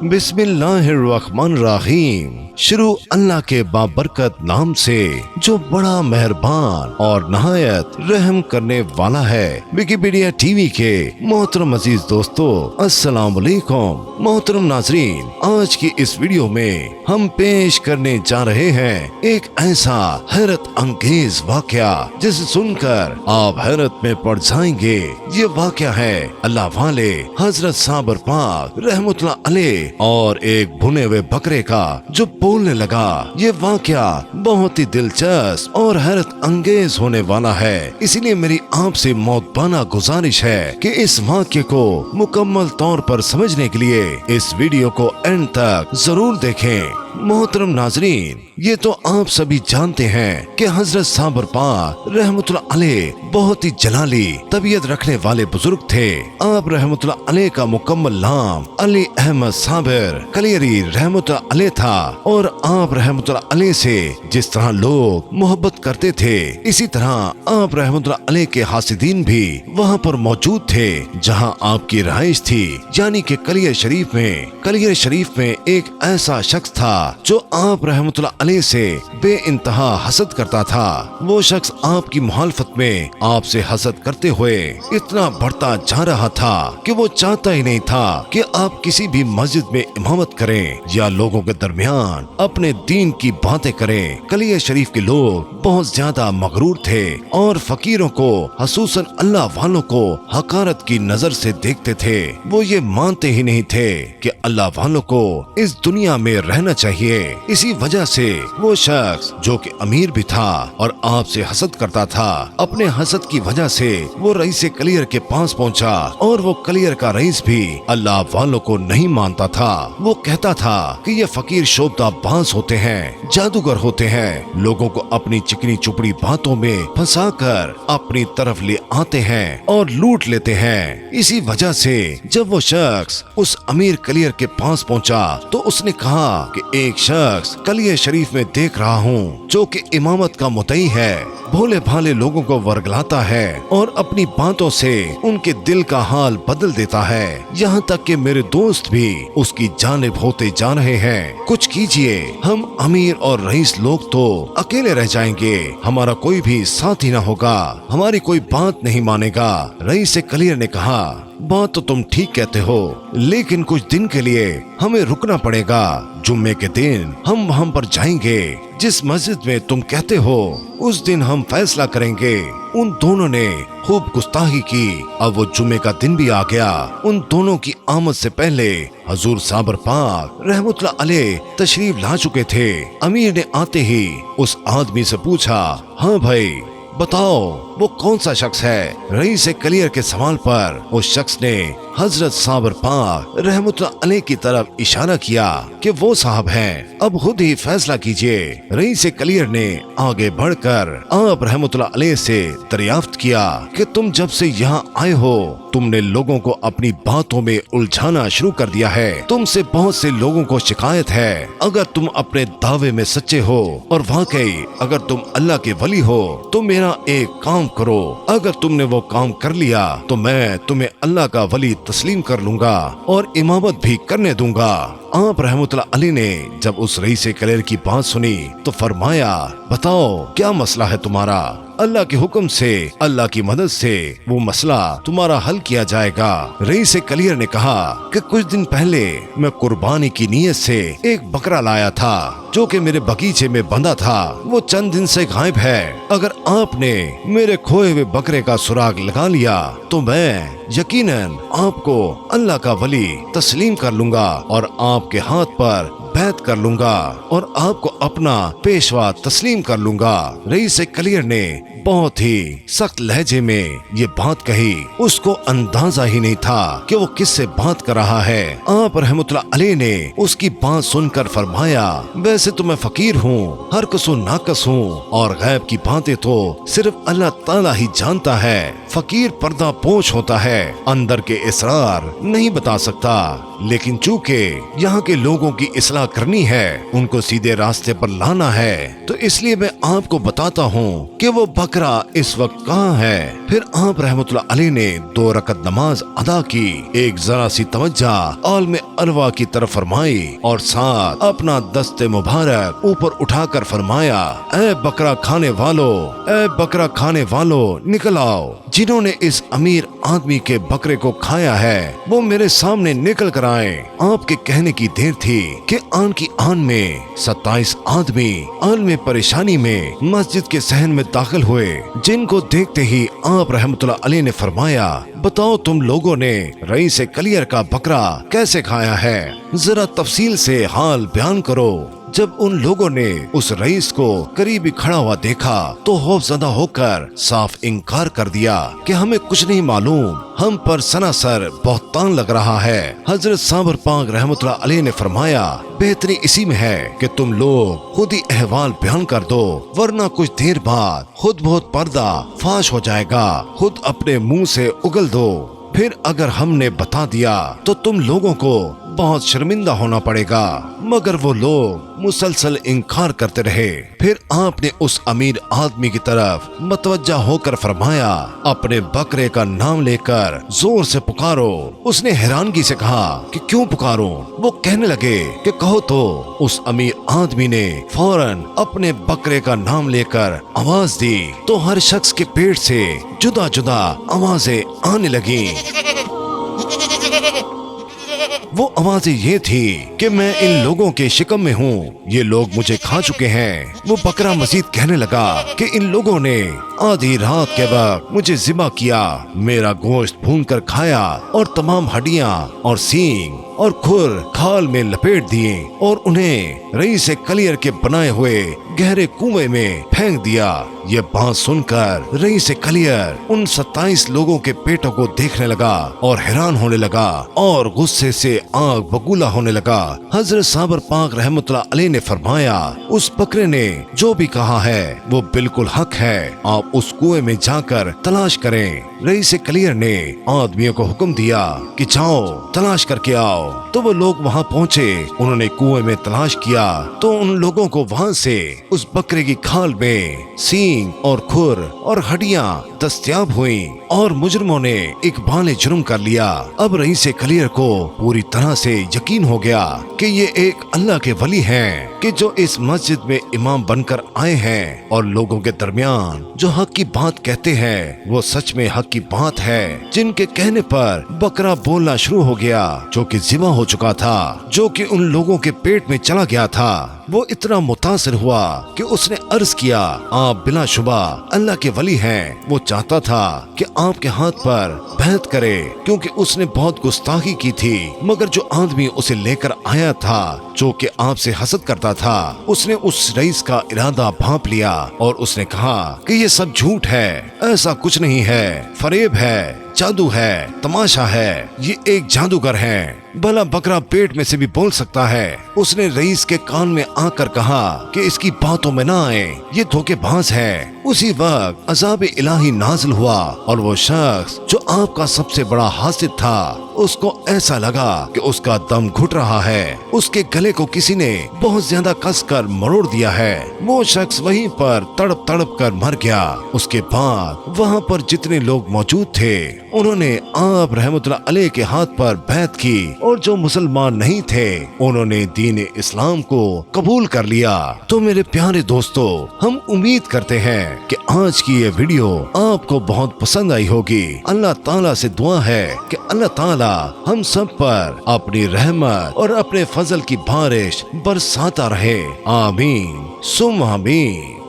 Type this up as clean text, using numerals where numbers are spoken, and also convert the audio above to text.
बिस्मिल्लाहिर्रहमानिर्रहीम। शुरू अल्लाह के बाबरकत नाम से जो बड़ा मेहरबान और नहायत रहम करने वाला है। विकिपीडिया टीवी के मोहतरम अजीज दोस्तों, अस्सलाम वालेकुम। मोहतरम नाजरीन, आज की इस वीडियो में हम पेश करने जा रहे हैं एक ऐसा हैरत अंगेज वाकया जिसे सुनकर आप हैरत में पड़ जाएंगे। ये वाकया है अल्लाह वाले हजरत साबर पाक रहमतुल्लाह अलैह और एक भुने हुए बकरे का जो बोलने लगा। ये वाकया बहुत ही दिलचस्प और हैरत अंगेज होने वाला है, इसीलिए मेरी आपसे मौतबाना गुजारिश है कि इस वाकये को मुकम्मल तौर पर समझने के लिए इस वीडियो को एंड तक जरूर देखें। मोहतरम नाजरीन, ये तो आप सभी जानते हैं कि हजरत साबर पाक रहमतुल्लाह अलैह बहुत ही जलाली तबीयत रखने वाले बुजुर्ग थे। आप रहमतुल्लाह अलैह का मुकम्मल नाम अली अहमद साबिर कलियरी रहमतुल्लाह अलैह था और आप रहमतुल्लाह अलैह से जिस तरह लोग मोहब्बत करते थे, इसी तरह आप रहमतुल्लाह अलैह के हासिदीन भी वहाँ पर मौजूद थे जहाँ आपकी रहाइश थी, यानी कि कलियर शरीफ में एक ऐसा शख्स था जो आप रहमतुल्लाह अलैह से बे इंतहा हसद करता था। वो शख्स आपकी मुखालफत में आपसे हसद करते हुए इतना बढ़ता जा रहा था कि वो चाहता ही नहीं था कि आप किसी भी मस्जिद में इमामत करें या लोगों के दरमियान अपने दीन की बातें करें। कलियर शरीफ के लोग बहुत ज्यादा मगरूर थे और फकीरों को, खसूसन अल्लाह वालों को हकारत की नजर से देखते थे। वो ये मानते ही नहीं थे कि अल्लाह वालों को इस दुनिया में रहना चाहिए। इसी वजह से वो शख्स जो कि अमीर भी था और आपसे हसद करता था, अपने हसद की वजह से वो रईस कलियर के पास पहुंचा और वो कलियर का रईस भी अल्लाह वालों को नहीं मानता था। वो कहता था कि ये फकीर शोभता बाज होते हैं, जादूगर होते हैं, लोगों को अपनी चिकनी चुपड़ी बातों में फंसाकर अपनी तरफ ले आते हैं और लूट लेते हैं। इसी वजह से जब वो शख्स उस अमीर कलियर के पास पहुंचा तो उसने कहा कि एक शख्स कलियर शरीफ में देख रहा हूँ जो कि इमामत का मुतई है, भोले भाले लोगों को वर्गलाता है और अपनी बातों से उनके दिल का हाल बदल देता है। यहाँ तक कि मेरे दोस्त भी उसकी जानिब होते जा रहे हैं। कुछ कीजिए, हम अमीर और रईस लोग तो अकेले रह जाएंगे, हमारा कोई भी साथी न होगा, हमारी कोई बात नहीं मानेगा। रईस कलियर ने कहा, बात तो तुम ठीक कहते हो, लेकिन कुछ दिन के लिए हमें रुकना पड़ेगा। जुम्मे के दिन हम वहाँ पर जाएंगे, जिस मस्जिद में तुम कहते हो उस दिन हम फैसला करेंगे। उन दोनों ने खूब गुस्ताखी की। अब वो जुम्मे का दिन भी आ गया। उन दोनों की आमद से पहले हजूर साबर पाक रहमतुल्लाह अलैह तशरीफ ला चुके थे। अमीर ने आते ही उस आदमी से पूछा, हाँ भाई बताओ वो कौन सा शख्स है? रईस कलियर के सवाल पर उस शख्स ने हजरत साबर पाक रहमतुल्लाह अलैह की तरफ इशारा किया कि वो साहब हैं, अब खुद ही फैसला कीजिए। रईस कलियर ने आगे बढ़कर आप रहमतुल्लाह अलैह से दरियाफ्त किया कि तुम जब से यहाँ आए हो तुमने लोगों को अपनी बातों में उलझाना शुरू कर दिया है। तुमसे बहुत से लोगों को शिकायत है। अगर तुम अपने दावे में सच्चे हो और वाकई अगर तुम अल्लाह के वली हो तो मेरा एक काम करो। अगर तुमने वो काम कर लिया तो मैं तुम्हें अल्लाह का वली तस्लीम कर लूंगा और इमामत भी करने दूंगा। आप रहमतुल्लाह अलैह ने जब उस रईस कलियर की बात सुनी तो फरमाया, बताओ क्या मसला है तुम्हारा? अल्लाह के हुक्म से, अल्लाह की मदद से वो मसला तुम्हारा हल किया जाएगा। रईस कलियर ने कहा कि कुछ दिन पहले मैं कुर्बानी की नीयत से एक बकरा लाया था जो कि मेरे बगीचे में बंधा था। वो चंद दिन से गायब है। अगर आपने मेरे खोए हुए बकरे का सुराग लगा लिया तो मैं यकीनन आपको अल्लाह का वली तस्लीम कर लूंगा और आपके हाथ पर बैत कर लूंगा और आपको अपना पेशवा तस्लीम कर लूंगा। रईस कलियर ने बहुत ही सख्त लहजे में ये बात कही। उसको अंदाजा ही नहीं था कि वो किससे बात कर रहा है। आप रहमतुल्लाह अलैह ने उसकी बात सुनकर फरमाया, वैसे तो मैं फकीर हूँ, हर कसो नाकस हूँ और गैब की बातें तो सिर्फ अल्लाह ताला ही जानता है। फकीर पर्दा पोश होता है, अंदर के इसरार नहीं बता सकता, लेकिन चूंकि यहाँ के लोगों की इस्लाह करनी है, उनको सीधे रास्ते पर लाना है। तो इसलिए मैं आपको बताता हूँ कि वो बकरा इस वक्त कहाँ है। फिर आप रहमतुल्लाह अलैह ने 2 रकत नमाज अदा की, एक जरा सी तवज्जा आलम अरवा की तरफ फरमाई और साथ अपना दस्ते मुबारक ऊपर उठाकर फरमाया, ऐ बकरा खाने वालों, ऐ बकरा खाने वालों, निकल आओ। जिन्होंने इस अमीर आदमी के बकरे को खाया है वो मेरे सामने निकल कर आए। आपके कहने की देर थी कि आन की आन में 27 आदमी आलम परेशानी में मस्जिद के सहन में दाखिल हुए, जिनको देखते ही आप रहमतुल्लाह अलैह ने फरमाया, बताओ तुम लोगों ने रईस कलियर का बकरा कैसे खाया है, जरा तफसील से हाल बयान करो। जब उन लोगों ने उस रईस को करीबी खड़ा हुआ देखा तो खौफजदा होकर साफ इनकार कर दिया कि हमें कुछ नहीं मालूम, हम पर सनासर बहतान लग रहा है। हजरत साबर पाक रहमतुल्लाह अलैह ने फरमाया, बेहतरी इसी में है कि तुम लोग खुद ही अहवाल बयान कर दो, वरना कुछ देर बाद खुद बहुत पर्दा फाश हो जाएगा। खुद अपने मुंह से उगल दो, फिर अगर हमने बता दिया तो तुम लोगों को बहुत शर्मिंदा होना पड़ेगा। मगर वो लोग मुसलसल इनकार करते रहे। फिर आपने उस अमीर आदमी की तरफ मतवज्जा होकर फरमाया, अपने बकरे का नाम लेकर जोर से पुकारो। उसने हैरानगी से कहा कि क्यों पुकारूं? वो कहने लगे कि कहो तो। उस अमीर आदमी ने फौरन अपने बकरे का नाम लेकर आवाज दी तो हर शख्स के पेट से जुदा जुदा आवाजें आने लगी। वो आवाजें ये थी कि मैं इन लोगों के शिकम में हूँ, ये लोग मुझे खा चुके हैं। वो बकरा मजीद कहने लगा कि इन लोगों ने आधी रात के वक्त मुझे ज़िबा किया, मेरा गोश्त भून कर खाया और तमाम हड्डियाँ और सींग और खुर खाल में लपेट दिए और उन्हें रईस कलियर के बनाए हुए गहरे कुएं में फेंक दिया। ये बात सुनकर रईस कलियर उन 27 लोगों के पेटों को देखने लगा और हैरान होने लगा और गुस्से से आग बबूला होने लगा। हजरत साबर पाक रहमतुल्लाह अलैह ने फरमाया, उस बकरे ने जो भी कहा है वो बिल्कुल हक है, आप उस कुएं में जाकर तलाश करें। रईस कलियर ने आदमियों को हुक्म दिया कि जाओ तलाश करके आओ। तो वो लोग वहाँ पहुँचे, उन्होंने कुएं में तलाश किया तो उन लोगों को वहाँ से उस बकरे की खाल में सींग और खुर और हड्डियाँ दस्तयाब हुई और मुजरिमों ने इकबाल जुर्म कर लिया। अब रईस कलियर को पूरी तरह से यकीन हो गया कि ये एक अल्लाह के वली हैं कि जो इस मस्जिद में इमाम बनकर आए हैं और लोगों के दरमियान जो हक की बात कहते हैं वो सच में हक की बात है। जिनके कहने पर बकरा बोलना शुरू हो गया, जो कि ज़िबा हो चुका था, जो कि उन लोगों के पेट में चला गया था। वो इतना मुतासिर हुआ कि उसने अर्ज किया, आप बिला शुबा अल्लाह के वली हैं। वो चाहता था कि आपके हाथ पर बैत करे क्योंकि उसने बहुत गुस्ताखी की थी। मगर जो आदमी उसे लेकर आया था, जो कि आपसे हसद करता था, उसने उस रईस का इरादा भांप लिया और उसने कहा कि ये सब झूठ है, ऐसा कुछ नहीं है, फरेब है, जादू है, तमाशा है, ये एक जादूगर है। भला बकरा पेट में से भी बोल सकता है। उसने रईस के कान में आकर कहा कि इसकी बातों में ना आए, ये धोखेबाज है। उसी वक्त अजाब इलाही नाजिल हुआ और वो शख्स जो आपका सबसे बड़ा हासिद था, उसको ऐसा लगा कि उसका दम घुट रहा है, उसके गले को किसी ने बहुत ज्यादा कसकर मरोड़ दिया है। वो शख्स वहीं पर तड़प तड़प कर मर गया। उसके बाद वहाँ पर जितने लोग मौजूद थे उन्होंने आप रहमतुल्लाह अलैह के हाथ पर बैत की और जो मुसलमान नहीं थे उन्होंने दीन इस्लाम को कबूल कर लिया। तो मेरे प्यारे दोस्तों, हम उम्मीद करते हैं कि आज की ये वीडियो आपको बहुत पसंद आई होगी। अल्लाह ताला से दुआ है कि अल्लाह ताला हम सब पर अपनी रहमत और अपने फजल की बारिश बरसाता रहे। आमीन सुम आमीन।